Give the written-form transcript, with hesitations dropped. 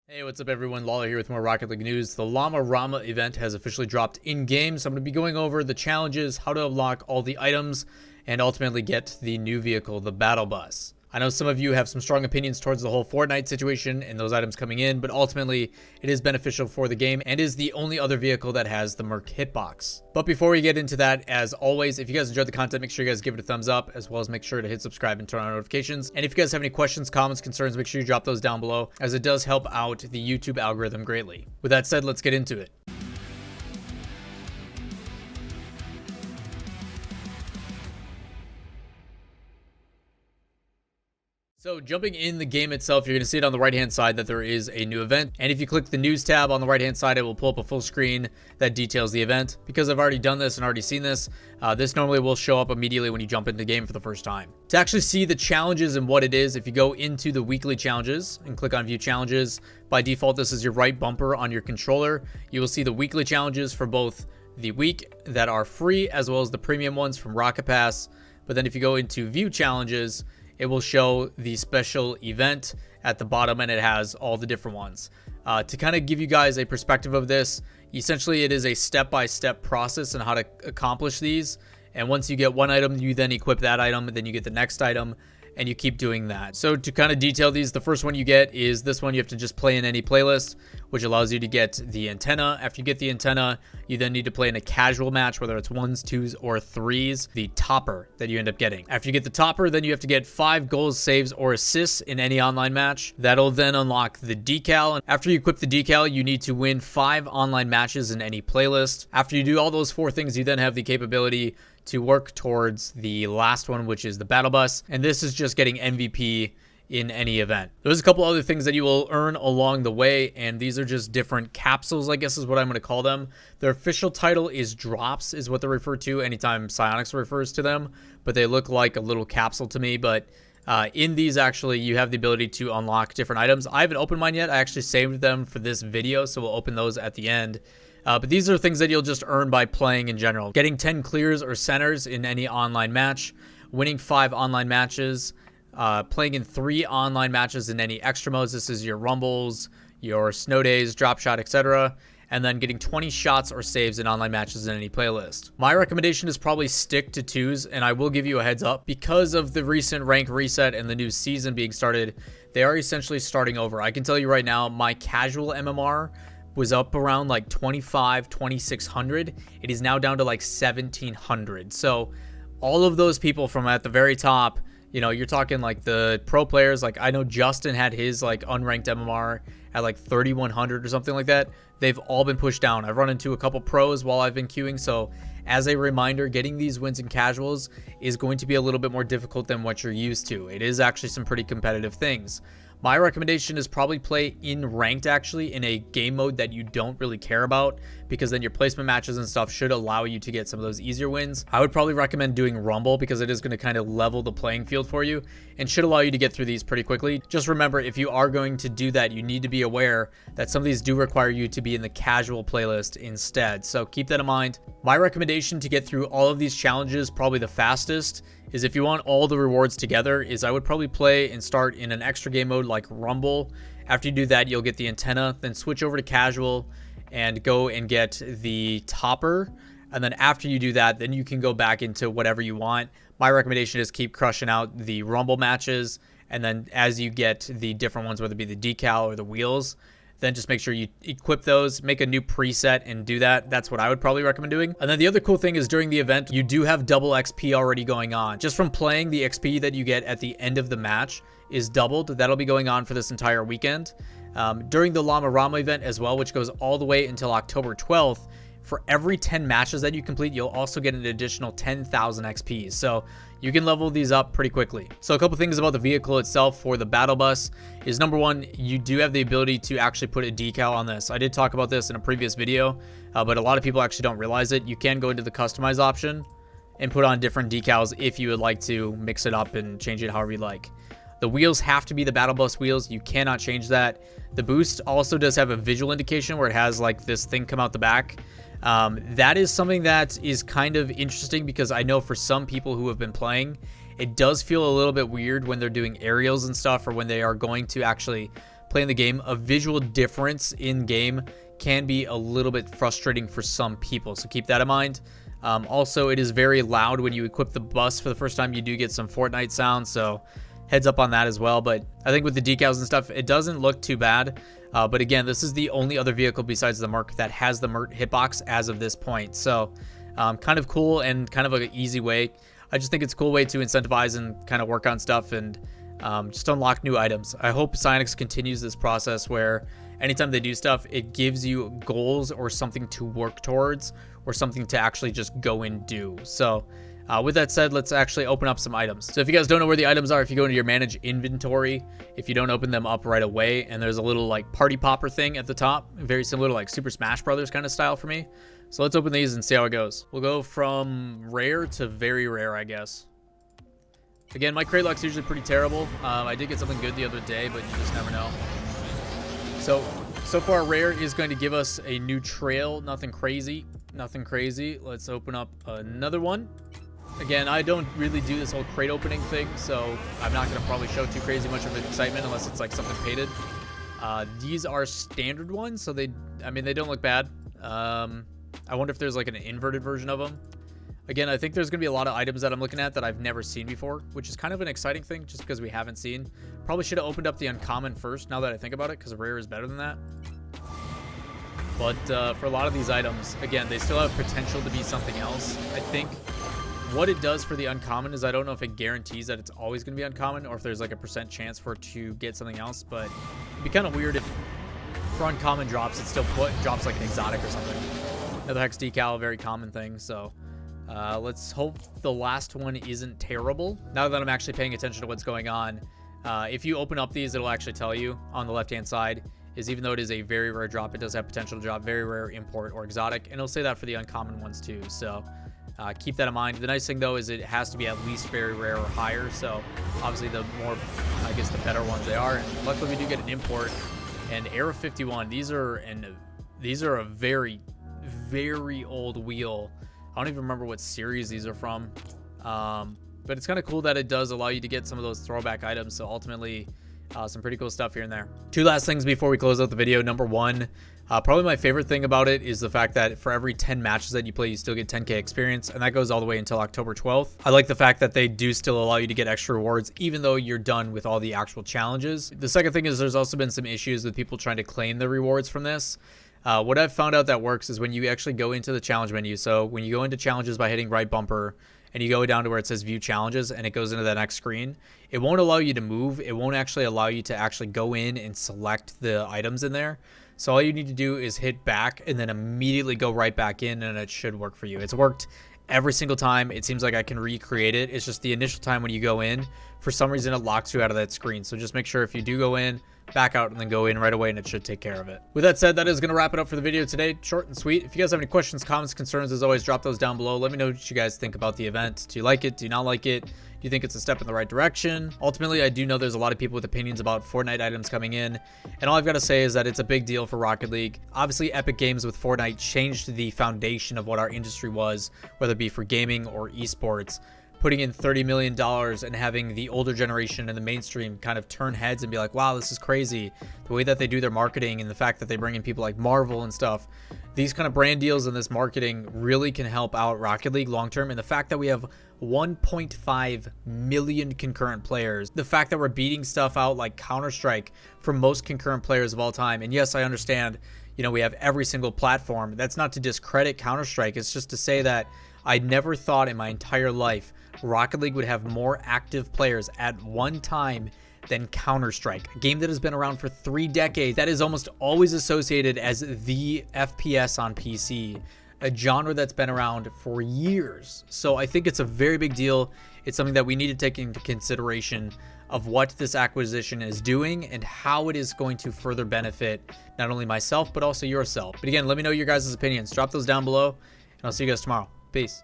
Hey, what's up everyone? Lawler here with more Rocket League news. The Llama Rama event has officially dropped in-game, so I'm going to be going over the challenges, how to unlock all the items, and ultimately get the new vehicle, the Battle Bus. I know some of you have some strong opinions towards the whole Fortnite situation and those items coming in, but ultimately it is beneficial for the game and is the only other vehicle that has the Merc hitbox. But before we get into that, as always, if you guys enjoyed the content, make sure you guys give it a thumbs up, as well as make sure to hit subscribe and turn on notifications. And if you guys have any questions, comments, concerns, make sure you drop those down below, as it does help out the YouTube algorithm greatly. With that said, let's get into it. So jumping in the game itself, you're going to see it on the right hand side that there is a new event, and if you click the news tab on the right hand side, it will pull up a full screen that details the event. Because I've already done this and already seen this, this normally will show up immediately when you jump into the game for the first time. To actually see the challenges and what it is, if you go into the weekly challenges and click on view challenges, by default this is your right bumper on your controller. You will see the weekly challenges for both the week that are free as well as the premium ones from Rocket Pass. But then if you go into view challenges, it will show the special event at the bottom, and it has all the different ones. To kind of give you guys a perspective of this, essentially it is a step-by-step process on how to accomplish these. And once you get one item, you then equip that item, and then you get the next item, and you keep doing that. So to kind of detail these, the first one you get is this one. You have to just play in any playlist, which allows you to get the antenna. After you get the antenna, you then need to play in a casual match, whether it's 1s, 2s, or 3s, the topper that you end up getting. After you get the topper, then you have to get 5 goals, saves, or assists in any online match. That'll then unlock the decal. And after you equip the decal, you need to win 5 online matches in any playlist. After you do all those 4 things, you then have the capability to work towards the last one, which is the Battle Bus. And this is just getting MVP in any event. There's a couple other things that you will earn along the way, and these are just different capsules, I guess is what I'm going to call them. Their official title is drops, is what they're referred to anytime Psyonix refers to them, but they look like a little capsule to me. But in these, actually, you have the ability to unlock different items. I haven't opened mine yet. I actually saved them for this video, so we'll open those at the end. But these are things that you'll just earn by playing in general. Getting 10 clears or centers in any online match, winning 5 online matches, playing in 3 online matches in any extra modes. This is your rumbles, your snow days, drop shot, etc. And then getting 20 shots or saves in online matches in any playlist. My recommendation is probably stick to 2s, and I will give you a heads up. Because of the recent rank reset and the new season being started, they are essentially starting over. I can tell you right now, my casual MMR was up around like 2600. It is now down to like 1700. So all of those people from at the very top, you know, you're talking like the pro players. Like I know Justin had his like unranked MMR at like 3100 or something like that. They've all been pushed down. I've run into a couple pros while I've been queuing. So as a reminder, getting these wins in casuals is going to be a little bit more difficult than what you're used to. It is actually some pretty competitive things. My recommendation is probably play in ranked, actually, in a game mode that you don't really care about, because then your placement matches and stuff should allow you to get some of those easier wins. I would probably recommend doing Rumble, because it is going to kind of level the playing field for you and should allow you to get through these pretty quickly. Just remember, if you are going to do that, you need to be aware that some of these do require you to be in the casual playlist instead. So keep that in mind. My recommendation to get through all of these challenges, probably the fastest, is if you want all the rewards together, is I would probably play and start in an extra game mode like Rumble. After you do that, you'll get the antenna, then switch over to casual and go and get the topper. And then after you do that, then you can go back into whatever you want. My recommendation is keep crushing out the Rumble matches. And then as you get the different ones, whether it be the decal or the wheels, then just make sure you equip those, make a new preset and do that. That's what I would probably recommend doing. And then the other cool thing is during the event, you do have double XP already going on. Just from playing, the XP that you get at the end of the match is doubled. That'll be going on for this entire weekend. During the Llama Rama event as well, which goes all the way until October 12th, for every 10 matches that you complete, you'll also get an additional 10,000 XP. So you can level these up pretty quickly. So a couple things about the vehicle itself for the Battle Bus is, number one, you do have the ability to actually put a decal on this. I did talk about this in a previous video, but a lot of people actually don't realize it. You can go into the customize option and put on different decals if you would like to mix it up and change it however you like. The wheels have to be the Battle Bus wheels. You cannot change that. The boost also does have a visual indication where it has like this thing come out the back. That is something that is kind of interesting, because I know for some people who have been playing, it does feel a little bit weird when they're doing aerials and stuff, or when they are going to actually playing the game, a visual difference in game can be a little bit frustrating for some people, so keep that in mind. Also, it is very loud when you equip the bus for the first time. You do get some Fortnite sound, so heads up on that as well. But I think with the decals and stuff, it doesn't look too bad. But again, this is the only other vehicle besides the Merc that has the Merc hitbox as of this point. So kind of cool and kind of an easy way. I just think it's a cool way to incentivize and kind of work on stuff and just unlock new items. I hope Psyonix continues this process where anytime they do stuff, it gives you goals or something to work towards or something to actually just go and do. So with that said, let's actually open up some items. So if you guys don't know where the items are, if you go into your manage inventory, if you don't open them up right away, and there's a little like party popper thing at the top, very similar to like Super Smash Brothers kind of style for me. So let's open these and see how it goes. We'll go from rare to very rare, I guess. Again, my crate luck's usually pretty terrible. I did get something good the other day, but you just never know. So far, rare is going to give us a new trail. Nothing crazy. Nothing crazy. Let's open up another one. Again, I don't really do this whole crate opening thing, so I'm not going to probably show too crazy much of excitement unless it's like something painted. These are standard ones, so I mean, they don't look bad. I wonder if there's like an inverted version of them. Again, I think there's going to be a lot of items that I'm looking at that I've never seen before, which is kind of an exciting thing just because we haven't seen. Probably should have opened up the uncommon first now that I think about it, because rare is better than that. But for a lot of these items, again, they still have potential to be something else. I think what it does for the uncommon is I don't know if it guarantees that it's always going to be uncommon or if there's like a % chance for it to get something else, but it'd be kind of weird if for uncommon drops, it still drops like an exotic or something. Another hex decal, very common thing, so... let's hope the last one isn't terrible. Now that I'm actually paying attention to what's going on, if you open up these, it'll actually tell you on the left-hand side is even though it is a very rare drop, it does have potential to drop very rare, import, or exotic, and it'll say that for the uncommon ones too. So keep that in mind. The nice thing though is it has to be at least very rare or higher. So obviously the more, I guess, the better ones they are. And luckily we do get an import and Era 51. These are a very, very old wheel. I don't even remember what series these are from, but it's kind of cool that it does allow you to get some of those throwback items. So ultimately, some pretty cool stuff here and there. Two last things before we close out the video. Number one, probably my favorite thing about it is the fact that for every 10 matches that you play, you still get 10K experience, and that goes all the way until October 12th. I like the fact that they do still allow you to get extra rewards, even though you're done with all the actual challenges. The second thing is there's also been some issues with people trying to claim the rewards from this. What I've found out that works is when you actually go into the challenge menu. So when you go into challenges by hitting right bumper and you go down to where it says view challenges and it goes into the next screen, it won't allow you to move. It won't actually allow you to actually go in and select the items in there. So all you need to do is hit back and then immediately go right back in, and it should work for you. It's worked every single time. It seems like I can recreate it. It's just the initial time when you go in, for some reason it locks you out of that screen. So just make sure if you do go in, back out and then go in right away, and it should take care of it. With that said, that is going to wrap it up for the video today. Short and sweet. If you guys have any questions, comments, concerns, as always, drop those down below. Let me know what you guys think about the event. Do you like it? Do you not like it? Do you think it's a step in the right direction? Ultimately, I do know there's a lot of people with opinions about Fortnite items coming in, and all I've got to say is that it's a big deal for Rocket League. Obviously, Epic Games with Fortnite changed the foundation of what our industry was, whether it be for gaming or esports. Putting in $30 million and having the older generation and the mainstream kind of turn heads and be like, wow, this is crazy. The way that they do their marketing and the fact that they bring in people like Marvel and stuff, these kind of brand deals and this marketing really can help out Rocket League long term. And the fact that we have 1.5 million concurrent players, the fact that we're beating stuff out like Counter-Strike for most concurrent players of all time. And yes, I understand, you know, we have every single platform. That's not to discredit Counter-Strike. It's just to say that I never thought in my entire life Rocket League would have more active players at one time than Counter-Strike, a game that has been around for 3 decades, that is almost always associated as the FPS on PC, a genre that's been around for years. So I think it's a very big deal. It's something that we need to take into consideration of what this acquisition is doing and how it is going to further benefit not only myself, but also yourself. But again, let me know your guys' opinions. Drop those down below, and I'll see you guys tomorrow. Peace.